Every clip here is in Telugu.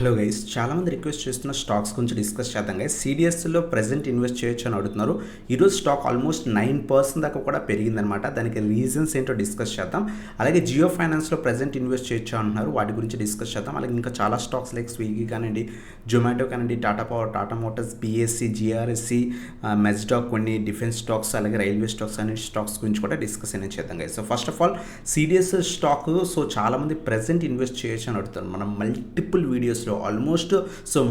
హలో గైస్, చాలామంది రిక్వెస్ట్ చేస్తున్న స్టాక్స్ గురించి డిస్కస్ చేద్దాం గైస్. సిడిఎస్లో ప్రెజెంట్ ఇన్వెస్ట్ చేయొచ్చు అని అడుగుతున్నారు. ఈరోజు స్టాక్ ఆల్మోస్ట్ 9% దాకా కూడా పెరిగిందనమాట. దానికి రీజన్స్ ఏంటో డిస్కస్ చేద్దాం. అలాగే జియో ఫైనాన్స్లో ప్రెజెంట్ ఇన్వెస్ట్ చేయొచ్చు అంటున్నారు, వాటి గురించి డిస్కస్ చేద్దాం. అలాగే ఇంకా చాలా స్టాక్స్ లైక్ స్విగ్గీ కానివ్వండి, జొమాటో కానివ్వండి, Tata power, Tata motors, BSC, GRSC, Mazdock, కొన్ని డిఫెన్స్ స్టాక్స్, అలాగే రైల్వే స్టాక్స్ అనే స్టాక్స్ గురించి కూడా డిస్కస్ అనేది చేద్దాం guys. So first of all CDS stock, so చాలామంది ప్రెజెంట్ ఇన్వెస్ట్ చేయొచ్చు అని అడుగుతారు. మనం మల్టిపుల్ వీడియోస్లో ఆల్మోస్ట్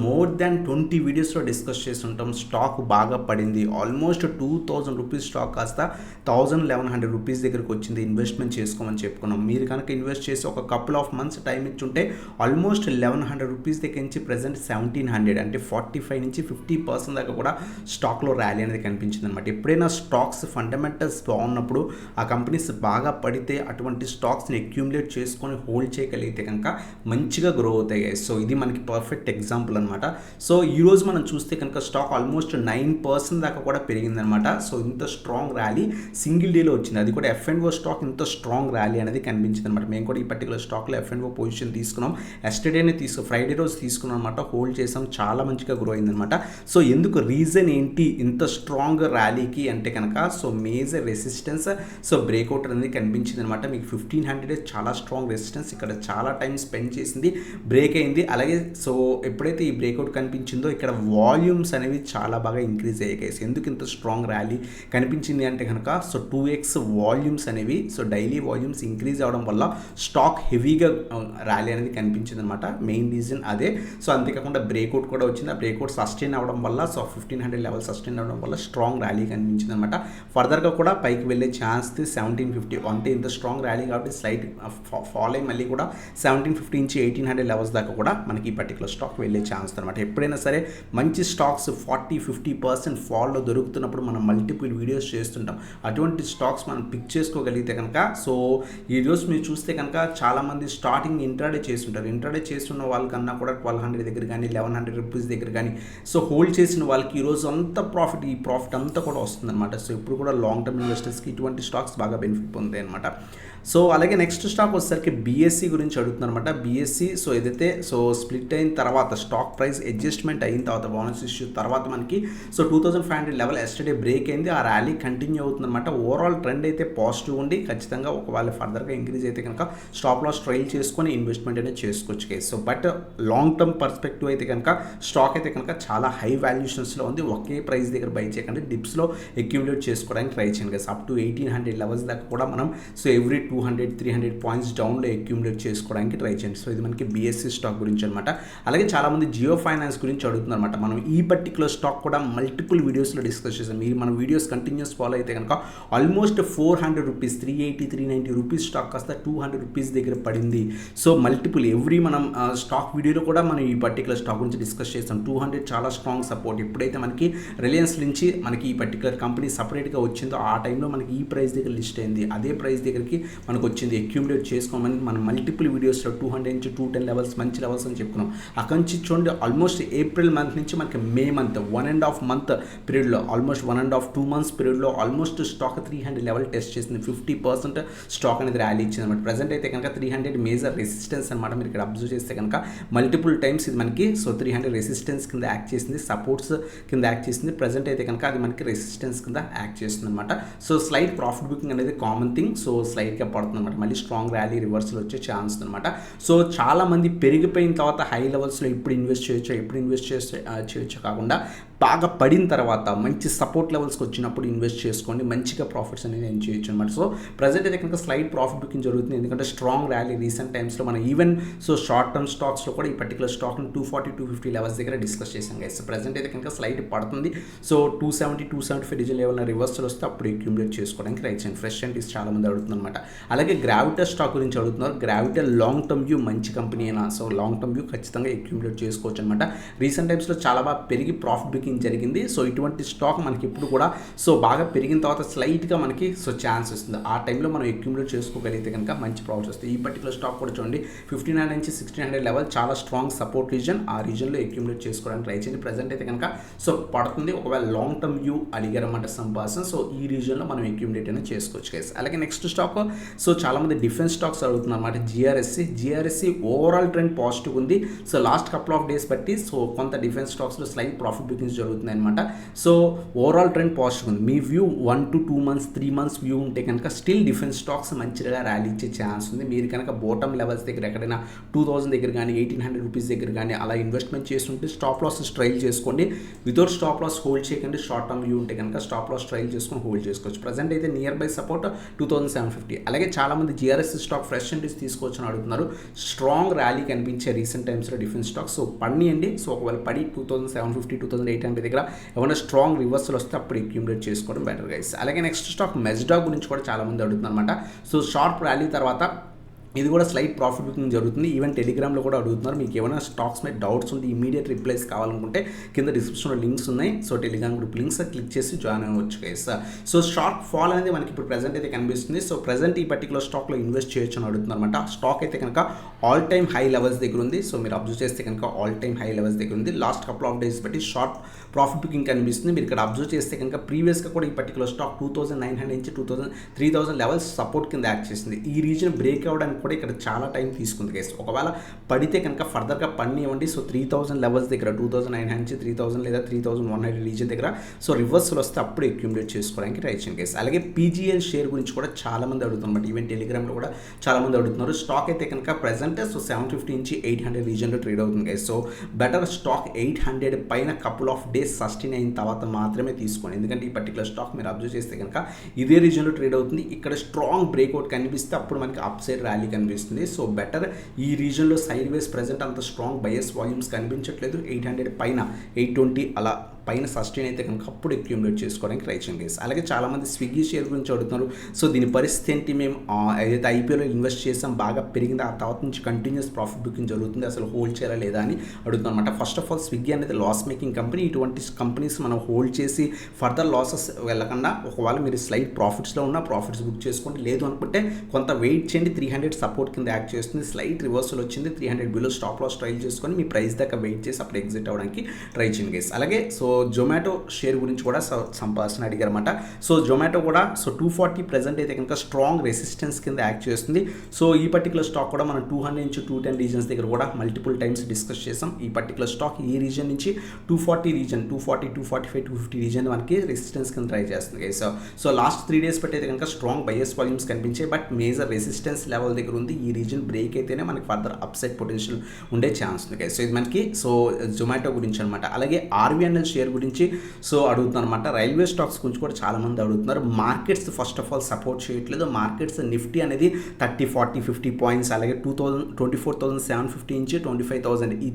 మోర్ దాన్ 20 వీడియోస్లో డిస్కస్ చేసి ఉంటాం. స్టాక్ బాగా పడింది, ఆల్మోస్ట్ 2000 రూపీస్ స్టాక్ కాస్త 1100 రూపీస్ దగ్గరికి వచ్చింది. ఇన్వెస్ట్మెంట్ చేసుకోమని చెప్పుకున్నాం. మీరు కనుక ఇన్వెస్ట్ చేసి ఒక కపుల్ ఆఫ్ మంత్స్ టైం ఇచ్చుంటే ఆల్మోస్ట్ 1100 రూపీస్ దగ్గర నుంచి ప్రజెంట్ 1700, అంటే 45 నుంచి 50% దాకా కూడా స్టాక్లో ర్యాలీ అనేది కనిపించింది అనమాట. ఎప్పుడైనా స్టాక్స్ ఫండమెంటల్స్ బాగున్నప్పుడు, ఆ కంపెనీస్ బాగా పడితే అటువంటి స్టాక్స్ని అక్యూములేట్ చేసుకొని హోల్డ్ చేయగలిగితే కనుక మంచిగా గ్రో అవుతాయి. సో ఇది మనకి పర్ఫెక్ట్ ఎగ్జాంపుల్ అనమాట. సో ఈరోజు మనం చూస్తే కనుక స్టాక్ ఆల్మోస్ట్ 9% దాకా కూడా పెరిగిందనమాట. సో ఇంత స్ట్రాంగ్ ర్యాలీ సింగిల్ డేలో వచ్చింది, అది కూడా F&O స్టాక్ ఇంత స్ట్రాంగ్ ర్యాలీ అనేది కనిపించింది అనమాట. మేము కూడా ఈ పర్టికులర్ స్టాక్లో F&O పొజిషన్ తీసుకున్నాం. ఎస్టర్డేనే ఫ్రైడే రోజు తీసుకున్నాం అనమాట. హోల్డ్ చేసాం, చాలా మంచిగా గ్రో అయిందనమాట. సో ఎందుకు, రీజన్ ఏంటి ఇంత స్ట్రాంగ్ ర్యాలీకి అంటే కనుక, so major resistance, so breakout అనేది కనిపించింది అనమాట. మీకు 1500 చాలా స్ట్రాంగ్ రెసిస్టెన్స్, ఇక్కడ చాలా టైం స్పెండ్ చేసింది, బ్రేక్ అయింది. అలాగే సో ఎప్పుడైతే ఈ బ్రేక్అవుట్ కనిపించిందో ఇక్కడ వాల్యూమ్స్ అనేవి చాలా బాగా ఇంక్రీజ్ అయ్యాయి. ఎందుకు ఇంత స్ట్రాంగ్ ర్యాలీ కనిపించింది అంటే కనుక, సో 2x వాల్యూమ్స్ అనేవి, సో డైలీ వాల్యూమ్స్ ఇంక్రీజ్ అవ్వడం వల్ల స్టాక్ హెవీగా ర్యాలీ అనేది కనిపించింది అనమాట. మెయిన్ రీజన్ అదే. సో అంతేకాకుండా బ్రేక్అవుట్ కూడా వచ్చింది. ఆ బ్రేక్అవుట్ సస్టైన్ అవ్వడం వల్ల, సో 1500 లెవెల్ సస్టైన్ అవ్వడం వల్ల స్ట్రాంగ్ ర్యాలీ కనిపించింది అనమాట. ఫర్దర్గా కూడా పైకి వెళ్ళే ఛాన్స్ 1750, అంటే ఇంత స్ట్రాంగ్ ర్యాలీ కాబట్టి స్లైట్ ఫాల్ అయ్యి మళ్ళీ కూడా 1750 నుంచి 1800 లెవెల్స్ దాకా కూడా మనకి ఈ పర్టికులర్ స్టాక్ వెళ్ళే ఛాన్స్ అనమాట. ఎప్పుడైనా సరే మంచి స్టాక్స్ 40-50% ఫాల్లో దొరుకుతున్నప్పుడు మనం మల్టిపుల్ వీడియోస్ చేస్తుంటాం. అటువంటి స్టాక్స్ మనం పిక్ చేసుకోగలిగితే కనుక, సో ఈరోజు మీరు చూస్తే కనుక చాలామంది స్టార్టింగ్ ఇంట్రాడే చేస్తుంటారు. ఇంట్రాడే చేస్తున్న వాళ్ళకన్నా కూడా 1200 దగ్గర కానీ 1100 రూపీస్ దగ్గర కానీ సో హోల్డ్ చేసిన వాళ్ళకి ఈరోజు అంత ఈ ప్రాఫిట్ అంతా కూడా వస్తుందన్నమాట. సో ఇప్పుడు కూడా లాంగ్ టర్మ్ ఇన్వెస్టర్స్కి ఇటువంటి స్టాక్స్ బాగా బెనిఫిట్ పొందుతాయి అనమాట. సో అలాగే నెక్స్ట్ స్టాక్ వచ్చేసరికి బిఎస్సి గురించి అడుగుతున్నారన్నమాట. బిఎస్సి సో ఏదైతే సో స్ప్లిట్ అయిన తర్వాత స్టాక్ ప్రైస్ అడ్జస్ట్మెంట్ అయిన తర్వాత, బోనస్ ఇష్యూ తర్వాత మనకి సో 2500 లెవెల్ ఎస్టర్డే బ్రేక్ అయింది. ఆ ర్యాలీ కంటిన్యూ అవుతుందన్నమాట. ఓవరాల్ ట్రెండ్ అయితే పాజిటివ్ ఉండి, ఖచ్చితంగా ఒకవేళ ఫర్దర్గా ఇంక్రీజ్ అయితే కనుక స్టాప్ లాస్ ట్రైల్ చేసుకొని ఇన్వెస్ట్మెంట్ అనేది చేసుకోవచ్చు case. So but long term perspective అయితే కనుక స్టాక్ అయితే కనుక చాలా హై వాల్యుయేషన్స్లో ఉంది. ఒకే ప్రైస్ దగ్గర బై చేయకండి, డిప్స్లో అక్యూములేట్ చేసుకోవడానికి ట్రై చేయండి కదా. అప్ టు 1800 లెవెల్స్ దాకా కూడా మనం సో ఎవ్రీ 200-300 పాయింట్స్ డౌన్లో అక్యూములేట్ చేసుకోవడానికి ట్రై చేయండి. సో ఇది మనకి బిఎస్సి స్టాక్ గురించి అనమాట. అలాగే చాలామంది జియో ఫైనాన్స్ గురించి అడుగుతున్నారు అనమాట. మనం ఈ పర్టికులర్ స్టాక్ కూడా మల్టిపుల్ వీడియోస్లో డిస్కస్ చేసాం. మీరు మన వీడియోస్ కంటిన్యూస్ ఫాలో అయితే కనుక ఆల్మోస్ట్ 400 రూపీస్, 380-390 రూపీస్ స్టాక్ కాస్త 200 రూపీస్ దగ్గర పడింది. సో మల్టిపుల్ ఎవ్రీ మనం స్టాక్ వీడియోలో కూడా మనం ఈ పర్టికులర్ స్టాక్ గురించి డిస్కస్ చేస్తాం. 200 చాలా స్ట్రాంగ్ సపోర్ట్. ఎప్పుడైతే మనకి రిలయన్స్ నుంచి మనకి ఈ పర్టికులర్ కంపెనీ సపరేట్గా వచ్చిందో ఆ టైంలో మనకి ఈ ప్రైస్ దగ్గర లిస్ట్ అయింది. అదే ప్రైస్ దగ్గరికి మనకు వచ్చింది. అక్యూములేట్ చేసుకోమని మనం మల్టిపుల్ వీడియోస్లో 200 నుంచి 210 లెవెల్స్ మంచి లెవెల్స్ అని చెప్పుకున్నాం. అక్కడి నుంచి చూడండి ఆల్మోస్ట్ ఏప్రిల్ మంత్ నుంచి మనకి మే మంత్ 1.5 మంత్ పీరియడ్లో, ఆల్మోస్ట్ 1.5-2 మంత్స్ పీరియడ్లో ఆల్మోస్ట్ స్టాక్ 300 లెవెల్ టెస్ట్ చేసింది. 50% స్టాక్ అనేది ర్యాలీ ఇచ్చింది అనమాట. ప్రజెంట్ అయితే కనుక 300 మేజర్ రెసిస్టెన్స్ అనమాట. మీరు ఇక్కడ అబ్జర్వ్ చేస్తే కనుక మల్టిపుల్ టైమ్స్ ఇది మనకి సో 300 రెసిస్టెన్స్ కింద యాక్ట్ చేసింది, సపోర్ట్స్ కింద యాక్ట్ చేసింది. ప్రజెంట్ అయితే కనుక అది మనకి రెసిస్టెన్స్ కింద యాక్ట్ చేస్తుంది అనమాట. సో స్లైట్ ప్రాఫిట్ బుకింగ్ అనేది కామన్ థింగ్. సో స్లైట్గా పడుతుంది అనమాట. మళ్ళీ స్ట్రాంగ్ ర్యాలీ రివర్సల్ వచ్చే ఛాన్స్ అనమాట. సో చాలామంది పెరిగిపోయిన తర్వాత హై లెవెల్స్లో ఇప్పుడు ఇన్వెస్ట్ చేయొచ్చు కాకుండా బాగా పడిన తర్వాత మంచి సపోర్ట్ లెవెల్స్కి వచ్చినప్పుడు ఇన్వెస్ట్ చేసుకోండి, మంచిగా ప్రాఫిట్స్ అనేది ఎర్న్ చేయొచ్చు అనమాట. సో ప్రజెంట్ అయితే కనుక స్లైట్ ప్రాఫిట్ బుకింగ్ జరుగుతుంది, ఎందుకంటే స్ట్రాంగ్ ర్యాలీ రీసెంట్ టైమ్స్లో మనం ఈవెన్ సో షార్ట్ టర్మ్ స్టాక్స్లో కూడా ఈ పర్టికులర్ స్టాక్ని 240-250 లెవెల్స్ దగ్గర డిస్కస్ చేసాం గైస్. సో ప్రజెంట్ అయితే కనుక స్లైట్ పడుతుంది. సో 270-275 రీజన్ లెవెల్ రివర్సల్ వస్తే అప్పుడు అక్యూములేట్ చేసుకోవడానికి ట్రై చేయండి. ఫ్రెష్ అండ్ చాలా మంది అడుగుతున్నారు అనమాట. అలాగే గ్రావిటర్ స్టాక్ గురించి అడుగుతున్నారు. గ్రావిటర్ లాంగ్ టర్మ్ వ్యూ మంచి కంపెనీ అయినా, సో లాంగ్ టర్మ్ వ్యూ ఖచ్చితంగా అక్యూములేట్ చేసుకోవచ్చు అనమాట. రీసెంట్ టైమ్స్లో చాలా బాగా పెరిగి ప్రాఫిట్ బుకింగ్ జరిగింది. సో ఇటువంటి స్టాక్ మనకి ఇప్పుడు కూడా సో బాగా పెరిగిన తర్వాత స్లైట్గా మనకి సో ఛాన్స్ వస్తుంది. ఆ టైంలో మనం అక్యూములేట్ చేసుకోగలిగితే కనుక మంచి ప్రాఫిట్స్ వస్తాయి. ఈ పర్టికులర్ స్టాక్ కూడా చూడండి 1500 నుంచి 1600 లెవెల్ చాలా స్ట్రాంగ్ సపోర్ట్ రీజన్. ఆ రీజన్లో అక్యూములేట్ చేసుకోవడానికి ట్రై చేయండి. ప్రజెంట్ అయితే కనుక సో పడుతుంది. ఒకవేళ లాంగ్ టర్మ్ వ్యూ అడిగారన్నమాట సంపాదన, సో ఈ రీజన్లో మనం అక్యూములేట్ అనేది చేసుకోవచ్చు గైస్. అలాగే నెక్స్ట్ స్టాక్ సో చాలామంది డిఫెన్స్ స్టాక్స్ అడుగుతున్నారు అనమాట. జిఆర్ఎస్సి ఓవరాల్ ట్రెండ్ పాజిటివ్ ఉంది. So last couple of days బట్టి సో కొంత డిఫెన్స్ స్టాక్స్లో స్లైట్ ప్రాఫిట్ బుకింగ్స్ జరుగుతున్నాయి అనమాట. సో ఓవరాల్ ట్రెండ్ పాజిటివ్ ఉంది. మీ view 1 to 2 months 3 months view ఉంటే కనుక స్టిల్ డిఫెన్స్ స్టాక్స్ మంచిగా ర్యాలీ ఇచ్చే ఛాన్స్ ఉంది. మీరు కనుక బాటమ్ లెవెల్స్ దగ్గర ఎక్కడైనా 2000 దగ్గర కానీ 1800 రూపీస్ దగ్గర కానీ అలా ఇన్వెస్ట్మెంట్ చేస్తుంటే స్టాప్ లాస్ ట్రైల్ చేసుకోండి. వితౌట్ స్టాప్ లాస్ హోల్డ్ చేయకండి. షార్ట్ టర్మ్ వ్యూ ఉంటే కనుక స్టాప్ లాస్ ట్రైల్ చేసుకొని హోల్డ్ చేసుకోవచ్చు. ప్రజెంట్ అయితే నియర్ బై సపోర్ట్ 2750. అలాగే చాలామంది జిఆర్ఎస్ స్టాక్ ఫ్రెష్ ఎంట్రీస్ తీసుకోవచ్చని అడుగుతున్నారు. స్ట్రాంగ్ ర్యాలీ కనిపించే రీసెంట్ టైమ్స్లో డిఫెన్స్ స్టాక్స్. సో పడియండి. సో ఒకవేళ పడి 2750 2800 దగ్గర ఏమైనా స్ట్రాంగ్ రివర్సల్ వస్తే అప్పుడు అక్యూములేట్ చేసుకోవడం బెటర్ గైస్. అలాగే నెక్స్ట్ స్టాక్ మెజ్డా గురించి కూడా చాలామంది అడుగుతున్నారు అనమాట. సో షార్ప్ ర్యాలీ తర్వాత ఇది కూడా స్లైట్ ప్రాఫిట్ బుకింగ్ జరుగుతుంది. ఈవెన్ టెలిగ్రామ్లో కూడా అడుగుతున్నారు. మీకు ఏమైనా స్టాక్స్ మీద డౌట్స్ ఉంటే ఇమీడియట్ రిప్లైస్ కావాలనుకుంటే కింద డిస్క్రిప్షన్లో లింక్స్ ఉన్నాయి. So Telegram group links click చేసి జాయిన్ అవ్వచ్చు గైస్. సో షార్ట్ ఫాల్ అనేది మనకి ఇప్పుడు ప్రెజెంట్ అయితే కనిపిస్తుంది. సో ప్రెజెంట్ ఈ పర్టికులర్ స్టాక్లో ఇన్వెస్ట్ చేయొచ్చు అని అడుగుతున్నారు అనమాట. స్టాక్ అయితే కనుక ఆల్ టైమ్ హై లెవెల్స్ దగ్గర ఉంది. సో మీరు అబ్జర్వ్ చేస్తే కనుక ఆల్ టైమ్ హై లెవెల్స్ దగ్గర ఉంది. లాస్ట్ కపుల్ ఆఫ్ డేస్ బట్టి షార్ట్ ప్రాఫిట్ బుకింగ్ కనిపిస్తుంది. మీరు ఇక్కడ అబ్జర్వ్ చేస్తే కనుక ప్రీవియస్గా కూడా ఈ పర్టికులర్ స్టాక్ 2900 నుంచి 3000 లెవెల్స్ సపోర్ట్ కింద యాక్ట్ చేసింది. ఈ రీజన్ బ్రేక్ అవ్వడానికి కూడా ఇక్కడ చాలా టైం తీసుకుంది గైస్. ఒకవేళ పడితే కనుక ఫర్దర్గా పడినివ్వండి. సో 3000 లెవెల్స్ దగ్గర 2900 నుంచి 3000 లేదా 3100 రీజన్ దగ్గర సో రివర్సల్ వస్తే అప్పుడు అక్యూములేట్ చేసుకోవడానికి ట్రై చేయండి గైస్. అలాగే పీజీఎల్ షేర్ గురించి కూడా చాలామంది అడుగుతున్నారు. ఈవెన్ టెలిగ్రామ్లో కూడా చాలామంది అడుగుతున్నారు. స్టాక్ అయితే కనుక ప్రెజెంట్ సో 750 నుంచి 800 రీజన్లో ట్రేడ్ అవుతుంది గైస్. సో బెటర్ స్టాక్ 800 పైన కపుల్ ఆఫ్ డేస్ సస్టైన్ అయిన తర్వాత మాత్రమే తీసుకోండి. ఎందుకంటే ఈ పర్టికులర్ స్టాక్ మీరు అబ్జర్వ్ చేస్తే కనుక ఇదే రీజన్లో ట్రేడ్ అవుతుంది. ఇక్కడ స్ట్రాంగ్ బ్రేక్అవుట్ కనిపిస్తే అప్పుడు మనకి అప్ సైడ్ ర్యాలీ కనిపిస్తుంది. సో బెటర్ ఈ రీజన్లో సైడ్ వేస్ ప్రెజెంట్ అంత స్ట్రాంగ్ బయస్ వాల్యూమ్స్ కనిపించట్లేదు. 800 పైన 820 అలా పైన సస్టైన్ అయితే కనుక అప్పుడు అక్యూములేట్ చేసుకోవడానికి ట్రై చేయండి. అలాగే చాలామంది స్విగ్గీ షేర్ గురించి అడుగుతున్నారు. సో దీని పరిస్థితి ఏంటి, మేము ఏదైతే ఐపీఓలో ఇన్వెస్ట్ చేసాం బాగా పెరిగింది, ఆ తర్వాత నుంచి కంటిన్యూస్ ప్రాఫిట్ బుకింగ్ జరుగుతుంది, అసలు హోల్డ్ చేయాలా లేదా అని అడుగుతాం అనమాట. ఫస్ట్ ఆఫ్ ఆల్ స్విగ్గీ అనేది లాస్ మేకింగ్ కంపెనీ. ఇటువంటి కంపెనీస్ మనం హోల్డ్ చేసి ఫర్దర్ లాసెస్ వెళ్ళకుండా ఒకవేళ మీరు స్లైట్ ప్రాఫిట్స్లో ఉన్న ప్రాఫిట్స్ బుక్ చేసుకోండి. లేదు అనుకుంటే కొంత వెయిట్ చేయండి. 300 సపోర్ట్ కింద యాక్ట్ చేస్తుంది. స్లైట్ రివర్సల్ వచ్చింది. 300 బిలో స్టాప్ లాస్ ట్రైల్ చేసుకొని మీ ప్రైస్ దాకా వెయిట్ చేసి అప్పుడు ఎగ్జిట్ అవ్వడానికి ట్రై చేయండి గైస్. అలాగే సో జొమాటో షేర్ గురించి కూడా సంపాదన అడిగారన్నమాట. సో జొమాటో కూడా సో 240 ప్రెజెంట్ అయితే కనుక స్ట్రాంగ్ రెసిస్టెన్స్ కింద యాక్ట్ చేస్తుంది. సో ఈ పర్టికులర్ స్టాక్ కూడా మనం 200 నుంచి 210 రీజన్స్ దగ్గర కూడా మల్టిపుల్ టైమ్స్ డిస్కస్ చేసాం. ఈ పర్టికులర్ స్టాక్ ఈ రీజన్ నుంచి 240 రీజన్ 240 245 250 రీజన్ మనకి రెసిస్టెన్స్ కింద ట్రై చేస్తుంది గైస్. సో లాస్ట్ 3 డేస్ బట్టి అయితే కనుక స్ట్రాంగ్ బయస్ వాల్యూమ్స్ కనిపించాయి. బట్ మేజర్ రెసిస్టెన్స్ లెవెల్ దగ్గర ఉంది. ఈ రీజన్ బ్రేక్ అయితేనే మనకి ఫర్దర్ అప్సైడ్ పొటెన్షియల్ ఉండే ఛాన్స్ ఉంది గైస్. సో ఇది మనకి సో జొమాటో గురించి అనమాట. అలాగే ఆర్వీఎన్ఎల్ షేర్ గురించి సో అడుగుతున్నారు అనమాట. రైల్వే స్టాక్స్ గురించి కూడా చాలామంది అడుగుతున్నారు. Markets first of all support చేయట్లేదు. మార్కెట్స్ నిఫ్టీ అనేది 30 40 50 పాయింట్స్, అలాగే 24,750 నుంచి 25,000 ఈ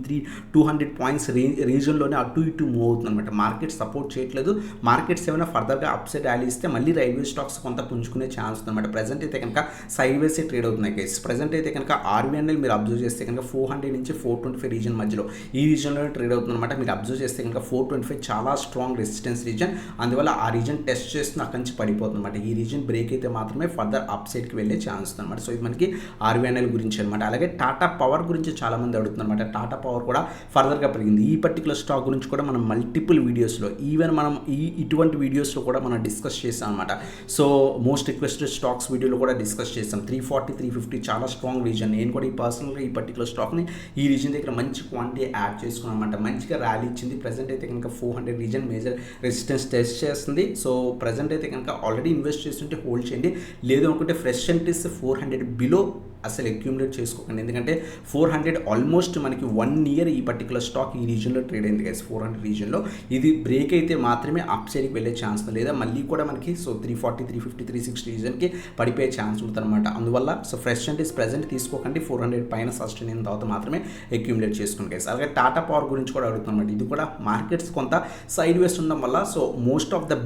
200 పాయింట్స్ రీజన్లోనే అటు ఇటు మూవ్ అవుతుంది అనమాట. మార్కెట్ సపోర్ట్ చేయట్లేదు. మార్కెట్స్ ఏమైనా ఫర్దర్గా అప్సైడ్ ర్యాలీ ఇస్తే మళ్ళీ రైల్వే స్టాక్స్ కొంత పుంజుకునే ఛాన్స్ ఉందన్నమాట. ప్రజెంట్ అయితే కనుక సైడ్ వేస్ ట్రేడ్ అవుతున్నాయి గైస్. ప్రజెంట్ అయితే కనుక ఆర్వీఎన్ఎల్ మీరు అబ్జర్వ్ చేస్తే కనుక 400 నుంచి 425 రీజన్ మధ్యలో ఈ రీజన్లోనే ట్రేడ్ అవుతుంది అనమాట. మీరు అబ్జర్వ్ చేస్తే కనుక 425 చాలా స్ట్రాంగ్ రెసిస్టెన్స్ రీజన్. అందువల్ల ఆ రీజన్ టెస్ట్ చేస్తున్న అక్కడి నుంచి పడిపోతుంది అనమాట. ఈ రీజన్ బ్రేక్ అయితే మాత్రమే ఫర్దర్ అప్ సైడ్కి వెళ్ళే ఛాన్స్ ఉంది అనమాట. సో ఇది మనకి ఆర్వీఎన్ఎల్ గురించి అనమాట. అలాగే టాటా పవర్ గురించి చాలామంది అడుగుతున్నారు అనమాట. టాటా పవర్ కూడా ఫర్దర్గా పెరిగింది. ఈ పర్టికులర్ స్టాక్ గురించి కూడా మనం మల్టిపుల్ వీడియోస్లో ఈవెన్ మనం ఇటువంటి వీడియోస్లో కూడా మనం డిస్కస్ చేసాం అనమాట. సో మోస్ట్ రిక్వెస్టెడ్ స్టాక్స్ వీడియోలో కూడా డిస్కస్ చేసాం. 340 350 చాలా స్ట్రాంగ్ రీజన్. నేను కూడా ఈ పర్సనల్గా ఈ పర్టికులర్ స్టాక్ని ఈ రీజన్ దగ్గర మంచి క్వాంటిటీ యాడ్ చేసుకున్నాను అనమాట. మంచిగా ర్యాలీ ఇచ్చింది. ప్రజెంట్ అయితే కనుక 400 రీజన్ మేజర్ రెసిస్టెన్స్ టెస్ట్ చేస్తుంది. సో ప్రజెంట్ అయితే కనుక ఆల్రెడీ ఇన్వెస్ట్ చేస్తుంటే హోల్డ్ చేయండి. లేదు అనుకుంటే ఫ్రెష్ ఎంట్రీస్ 400 బిలో అసలు అక్యూములేట్ చేసుకోకండి. ఎందుకంటే 400 ఆల్మోస్ట్ మనకి 1 year ఈ పర్టికులర్ స్టాక్ ఈ రీజన్లో ట్రేడ్ అయింది గైస్. 400 రీజన్లో ఇది బ్రేక్ అయితే మాత్రమే అప్ సైడ్కి వెళ్ళే ఛాన్స్ ఉంది. లేదా మళ్ళీ కూడా మనకి సో 340 350 360 రీజన్కి పడిపోయే ఛాన్స్ ఉంటుంది అనమాట. అందువల్ల సో ఫ్రెష్ ఎంట్రీస్ ప్రెజెంట్ తీసుకోకండి. 400 పైన సస్టైన్ అయిన తర్వాత మాత్రమే అక్యూములేట్ చేసుకోండి గైస్. అలాగే టాటా పవర్ గురించి కూడా అడుగుతున్నమాట. ఇది కూడా మార్కెట్స్ కొంత సైడ్ వేస్ ఉండడం వల్ల so most of the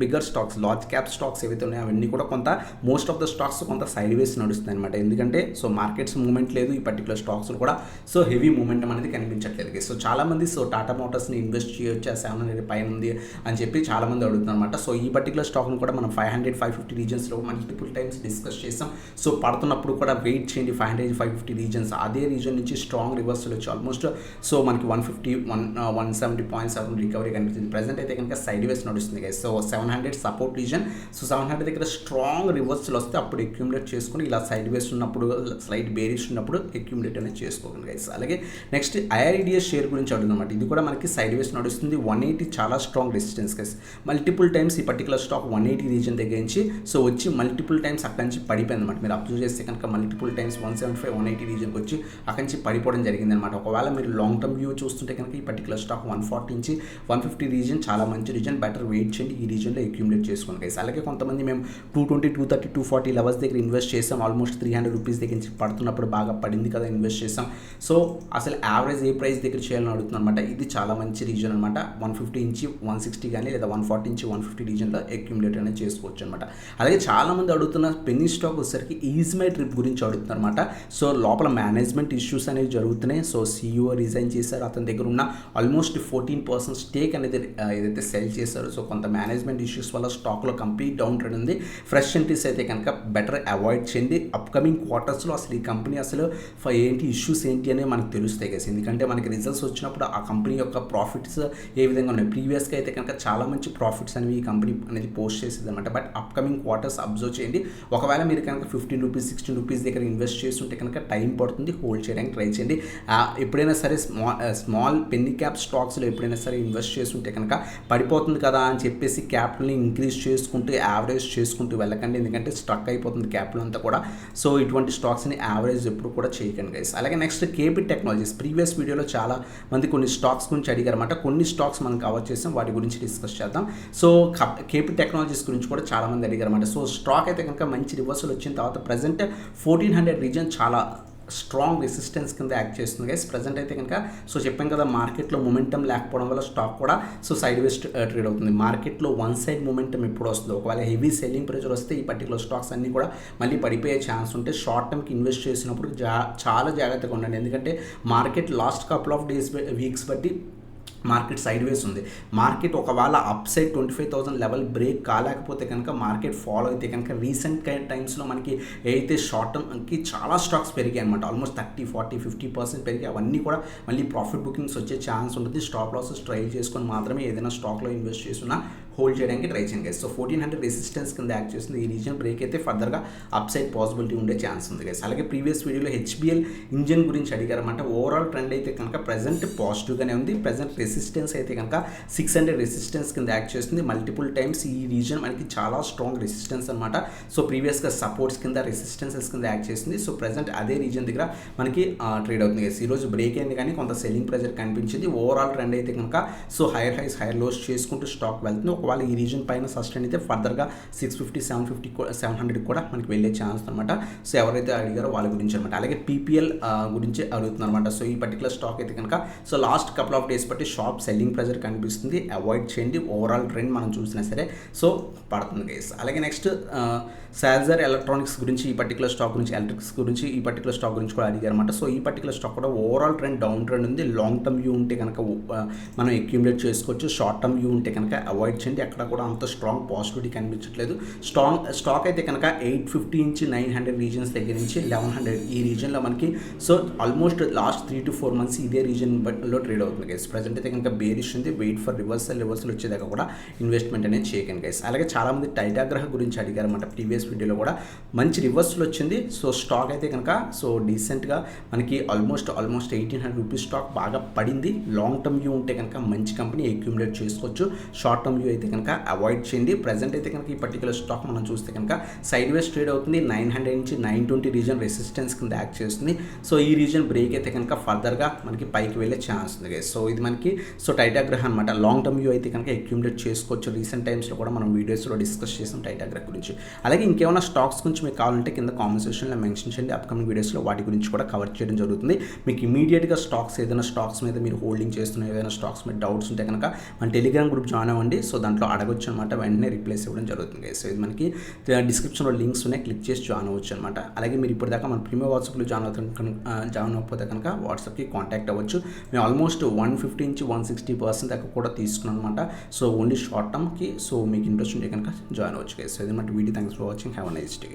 bigger stocks large cap stocks ఏవైతే ఉన్నాయో అవన్నీ కూడా కొంత మోస్ట్ ఆఫ్ ద స్టాక్స్ కొంత సైడ్ వేస్ నడుస్తాయి అనమాట. ఎందుకంటే సో మార్కెట్స్ మూవ్మెంట్ లేదు. ఈ పర్టికులర్ స్టాక్స్ కూడా సో హెవీ మూమెంటం అనేది కనిపించట్లేదు. సో చాలామంది సో టాటా మోటార్స్ని ఇన్వెస్ట్ చేయొచ్చు 700 పైన ఉంది అని చెప్పి చాలామంది అడుగుతున్నారు అనమాట. సో ఈ పర్టికులర్ స్టాక్ను కూడా మనం 500-550 రీజన్స్లో మల్టిపుల్ టైమ్స్ డిస్కస్ చేసాం. సో పడుతున్నప్పుడు కూడా వెయిట్ చేయండి, 500-550 రీజన్స్ అదే రీజన్ నుంచి స్ట్రాంగ్ రివర్సల్ వచ్చి ఆల్మోస్ట్ సో మనకి 170 పాయింట్స్ రికవరీ కనిపిస్తుంది. ప్రజెంట్ అయితే కనుక సైడ్ వేస్ నడుస్తుంది guys. So 700 support reason, so 700 దగ్గర స్ట్రాంగ్ రివర్సల్ వస్తే అప్పుడు అక్యూములేట్ చేసుకుని ఇలా సైడ్ వేస్ ఉన్నప్పుడు స్లైట్ బేరిష్ ఉన్నప్పుడు అక్యూములేట్ అనేది చేసుకోకండి గైస్. అలాగే నెక్స్ట్ ఐఆర్డిఎస్ షేర్ గురించి అడుగుతున్నమాట. ఇది కూడా మనకి సైడ్ వేస్ నడుస్తుంది. 180 చాలా strong resistance guys. Multiple times ఈ పర్టికులర్ స్టాక్ 180 రీజన్ దగ్గర నుంచి సో వచ్చి మల్టిపుల్ టైమ్స్ అక్కడి నుంచి పడిపోయింది అనమాట. మీరు అబ్జర్వ్ చేస్తే కనుక మల్టిపుల్ టైమ్స్ 175-180 రీజన్కి వచ్చి అక్కడి నుంచి పడిపోవడం జరిగింది అనమాట. ఒకవేళ మీరు లాంగ్ టర్మ్ వ్యూ చూస్తుంటే కనుక ఈ పర్టికులర్ స్టాక్ 140 నుంచి 150 రీజన్ చాలా మంచి రీజన్, బెటర్ వెయిట్ చేయండి, ఈ రీజన్లో అక్యూములేట్ చేసుకోండి గైస్. అలాగే కొంతమంది మేము 220, 230, 240 లెవెల్స్ దగ్గర ఇన్వెస్ట్ చేసాం. ఆల్మోస్ట్ 300 రూపీస్ దగ్గర నుంచి పడుతున్నప్పుడు బాగా పడింది కదా ఇన్వెస్ట్ చేసాం. సో అసలు యావరేజ్ ఏ ప్రైస్ దగ్గర చేయాలని అడుగుతుంది అనమాట. ఇది చాలా మంచి రీజన్ అనమాట. 150 నుంచి 160 కానీ లేదా 140 నుంచి 150 రీజన్లో అక్యూములేట్ అనేది చేసుకోవచ్చు అనమాట. అలాగే చాలామంది అడుగుతున్న పెన్నీ స్టాక్ వచ్చేసరికి ఈజ్మై ట్రిప్ గురించి అడుగుతున్నారు అనమాట. సో లోపల మేనేజ్మెంట్ ఇష్యూస్ అనేవి జరుగుతున్నాయి. సో CEO రిజైన్ చేశారు. అతని దగ్గర ఉన్న ఆల్మోస్ట్ 14% స్టేక్ అనేది ఏదైతే సెల్ చేశారో సో కొంత మేనేజ్మెంట్ ఇష్యూస్ వల్ల స్టాక్లో కంప్లీట్ డౌన్ ట్రెండ్ ఉంది. ఫ్రెష్ ఎంట్రీస్ అయితే కనుక బెటర్ అవాయిడ్ చేయండి. అప్కమింగ్ క్వార్టర్స్లో అసలు ఈ కంపెనీ అసలు ఏంటి ఇష్యూస్ ఏంటి అనేది మనకు తెలుస్తాయి కదా. ఎందుకంటే మనకి రిజల్ట్స్ వచ్చినప్పుడు ఆ కంపెనీ యొక్క ప్రాఫిట్స్ ఏ విధంగా ఉన్నాయి. ప్రీవియస్గా అయితే కనుక చాలా మంచి ప్రాఫిట్స్ అనేవి ఈ కంపెనీ అనేది పోస్ట్ చేసేది అనమాట. బట్ అప్కమింగ్ క్వార్టర్స్ అబ్జర్వ్ చేయండి. ఒకవేళ మీరు కనుక 15 రూపీస్ 16 రూపీస్ దగ్గర ఇన్వెస్ట్ చేస్తుంటే కనుక టైం పడుతుంది, హోల్డ్ చేయడానికి ట్రై చేయండి. ఎప్పుడైనా సరే స్మాల్ పెన్నీ క్యాప్ స్టాక్స్లో ఎప్పుడైనా సరే ఇన్వెస్ట్ చేస్తుంటే కనుక పడిపోతుంది కదా అని చెప్పేసి క్యాపిటల్ని ఇంక్రీజ్ చేసుకుంటూ యావరేజ్ చేసుకుంటూ వెళ్ళకండి. ఎందుకంటే స్ట్రక్ అయిపోతుంది క్యాపిటల్ అంతా కూడా. సో ఇటువంటి స్టాక్స్ని యావరేజ్ ఎప్పుడు కూడా చేయకండి గైస్. అలాగే నెక్స్ట్ కేపీ టెక్నాలజీస్. ప్రీవియస్ వీడియోలో చాలా మంది కొన్ని స్టాక్స్ గురించి అడిగారన్నమాట. కొన్ని స్టాక్స్ మనం కవర్ చేసాం, వాటి గురించి డిస్కస్ చేద్దాం. సో కేపీ టెక్నాలజీస్ గురించి కూడా చాలా మంది అడిగారన్నమాట. సో స్టాక్ అయితే కనుక మంచి రివర్సల్ వచ్చిన తర్వాత ప్రజెంట్ 1400 రీజన్ చాలా స్ట్రాంగ్ రెసిస్టెన్స్ కింద యాక్ట్ చేస్తుంది గైస్. ప్రజెంట్ అయితే కనుక సో చెప్పాం కదా మార్కెట్లో మొమెంటం లేకపోవడం వల్ల స్టాక్ కూడా సో సైడ్ వేస్ ట్రేడ్ అవుతుంది. మార్కెట్లో వన్ సైడ్ మొమెంటం ఎప్పుడు వస్తుందో, ఒకవేళ హెవీ సెల్లింగ్ ప్రెషర్ వస్తే ఈ పర్టికులర్ స్టాక్స్ అన్నీ కూడా మళ్ళీ పడిపోయే ఛాన్స్ ఉంటే షార్ట్ టర్మ్కి ఇన్వెస్ట్ చేసినప్పుడు చాలా జాగ్రత్తగా ఉండండి. ఎందుకంటే market last couple of days weeks బట్టి మార్కెట్ సైడ్ వేస్ ఉంది. మార్కెట్ ఒకవేళ అప్ సైడ్ 25,000 లెవెల్ బ్రేక్ కాలేకపోతే కనుక మార్కెట్ ఫాలో అయితే కనుక రీసెంట్ టైమ్స్లో మనకి ఏదైతే షార్ట్ టర్మ్కి చాలా స్టాక్స్ పెరిగాయి అనమాట. ఆల్మోస్ట్ 30, 40, 50% పెరిగాయి. అవన్నీ కూడా మళ్ళీ ప్రాఫిట్ బుకింగ్స్ వచ్చే ఛాన్స్ ఉంటుంది. స్టాప్ లాసెస్ ట్రై చేసుకొని మాత్రమే ఏదైనా స్టాక్లో ఇన్వెస్ట్ చేస్తున్నా హోల్డ్ చేయడానికి ట్రై చేయండి గైస్. సో 1400 రెసిస్టెన్స్ కింద యాక్ట్ చేస్తుంది. ఈ రీజన్ బ్రేక్ అయితే ఫర్దర్గా అప్ సైడ్ పాసిబిలిటీ ఉండే ఛాన్స్ ఉంది గైస్. అలాగే ప్రీవియస్ వీడియోలో HBL ఇంజిన్ గురించి అడిగారన్నమాట. ఓవరాల్ ట్రెండ్ అయితే కనుక ప్రజెంట్ పాజిటివ్గానే ఉంది. ప్రజెంట్ రెసిస్టెన్స్ అయితే కనుక 600 రెసిస్టెన్స్ కింద యాక్ట్ చేస్తుంది. మల్టిపుల్ టైమ్స్ ఈ రీజన్ మనకి చాలా స్ట్రాంగ్ రెసిస్టెన్స్ అనమాట. సో ప్రీవియస్గా సపోర్ట్స్ కింద రెసిస్టెన్సెస్ కింద యాక్ట్ చేస్తుంది. సో ప్రజెంట్ అదే రీజన్ దగ్గర మనకి ట్రేడ్ అవుతుంది గైస్. ఈరోజు బ్రేక్ అయింది కానీ కొంత సెల్లింగ్ ప్రెజర్ కనిపించింది. ఓవరాల్ ట్రెండ్ అయితే కనుక so higher highs higher lows చేసుకుంటూ స్టాక్ వెళ్తుంది. ఒకవేళ ఈ రీజన్ పైన సస్టైన్ అయితే ఫర్దర్గా 650, 700 కూడా మనకి వెళ్ళే ఛాన్స్ అనమాట. సో ఎవరైతే అడిగారో వాళ్ళ గురించి అనమాట. అలాగే PPL గురించి అడుగుతున్నారు అనమాట. సో ఈ పర్టికులర్ స్టాక్ అయితే కనుక so last couple of days బట్టి షాప్ సెల్లింగ్ ప్రెజర్ కనిపిస్తుంది. అవాయిడ్ చేయండి. ఓవరాల్ ట్రెండ్ మనం చూసినా సరే సో పడుతుంది గైస్. అలాగే నెక్స్ట్ సాల్జర్ ఎలక్ట్రానిక్స్ గురించి ఈ పర్టికులర్ స్టాక్ గురించి ఎలక్ట్రిక్స్ గురించి ఈ పర్టికులర్ స్టాక్ గురించి కూడా అడిగారు అనమాట. సో ఈ పర్టికులర్ స్టాక్ కూడా ఓవరాల్ ట్రెండ్ డౌన్ ట్రెండ్ ఉంది. లాంగ్ టర్మ్ వ్యూ ఉంటే కనుక మనం అక్యూములేట్ చేసుకోవచ్చు. షార్ట్ టర్మ్ వ్యూ ఉంటే కనుక అవాయిడ్ చేయండి. అక్కడ కూడా అంత స్ట్రాంగ్ పాజిటివిటీ కనిపించట్లేదు. స్టాక్ అయితే కనుక 850 నుంచి 900 రీజన్స్ దగ్గర నుంచి 1100 ఈ రీజన్లో మనకి so almost last 3 to 4 months ఇదే రీజన్లో ట్రేడ్ అవుతుంది గైస్. ప్రజెంట్ అయితే కనుక బేరిష్ ఉంది. వెయిట్ ఫర్ రివర్సల్ వచ్చేదాకా కూడా ఇన్వెస్ట్మెంట్ అనేది చేయకండి గైస్. అలాగే చాలామంది టైటాగ్రహ గురించి అడిగారు అన్నమాట. ప్రీవియస్ వీడియోలో కూడా మంచి రివర్సల్ వచ్చింది. సో స్టాక్ అయితే కనుక సో డీసెంట్గా మనకి ఆల్మోస్ట్ 1800 రూపీస్ స్టాక్ బాగా పడింది. లాంగ్ టర్మ్ వ్యూ ఉంటే కనుక మంచి కంపెనీ అక్యూములేట్ చేసుకోవచ్చు. షార్ట్ టర్మ్ వ్యూ అయితే కనుక అవాయిడ్ చేయండి. ప్రజెంట్ అయితే కనుక ఈ పర్టికులర్ స్టాక్ మనం చూస్తే కనుక సైడ్ వేస్ ట్రేడ్ అవుతుంది. 900 నుంచి 920 రీజన్ రెసిస్టెన్స్ కింద యాక్ట్ చేస్తుంది. సో ఈ రీజన్ బ్రేక్ అయితే కనుక ఫర్దర్గా మనకి పైకి వెళ్ళే ఛాన్స్ ఉంది గైస్. సో ఇది మనకి సో టైటాగ్రహ అనమాట. లాంగ్ టర్మ్ వ్యూ అయితే కనుక అక్యూములేట్ చేసుకోవచ్చు. రీసెంట్ టైమ్స్లో కూడా మనం వీడియోస్లో డిస్కస్ చేసాం టైటాగ్రహ గురించి. అలాగే ఇంకేమైనా స్టాక్స్ గురించి మీకు కావాలంటే కింద కామెంట్ సెక్షన్లో మెన్షన్ చేయండి. అప్కమింగ్ వీడియోస్లో వాటి గురించి కూడా కవర్ చేయడం జరుగుతుంది. మీకు ఇమీడియట్గా ఏదైనా స్టాక్స్ మీద మీరు హోల్డింగ్ చేస్తున్న ఏదైనా స్టాక్స్ మీద డౌట్స్ ఉంటే కనుక మన టెలిగ్రామ్ గ్రూప్ జాయిన్ అవ్వండి. సో దాంట్లో అడగొచ్చు అనమాట, వెంటనే రిప్లైస్ ఇవ్వడం జరుగుతుంది గైస్. సో ఇది మనకి డిస్క్రిప్షన్లో లింక్స్ ఉన్నాయి, క్లిక్ చేసి జాయిన్ అవ్వచ్చు అనమాట. అలాగే మీరు ఇప్పటిదాకా మన ప్రీమియం వాట్సాప్లో జాయిన్ అవ్వకపోతే కనుక వాట్సాప్కి కాంటాక్ట్ అవ్వచ్చు. మేము ఆల్మోస్ట్ 150 నుంచి 160% దాకా కూడా తీసుకున్నాం అనమాట. సో ఓన్లీ షార్ట్ టర్మ్కి. సో మీకు ఇంట్రెస్ట్ ఉంటే కనుక జాయిన్ అవ్వచ్చు గైస్. సో ఇది మన video. Thanks for watching. Have a nice day.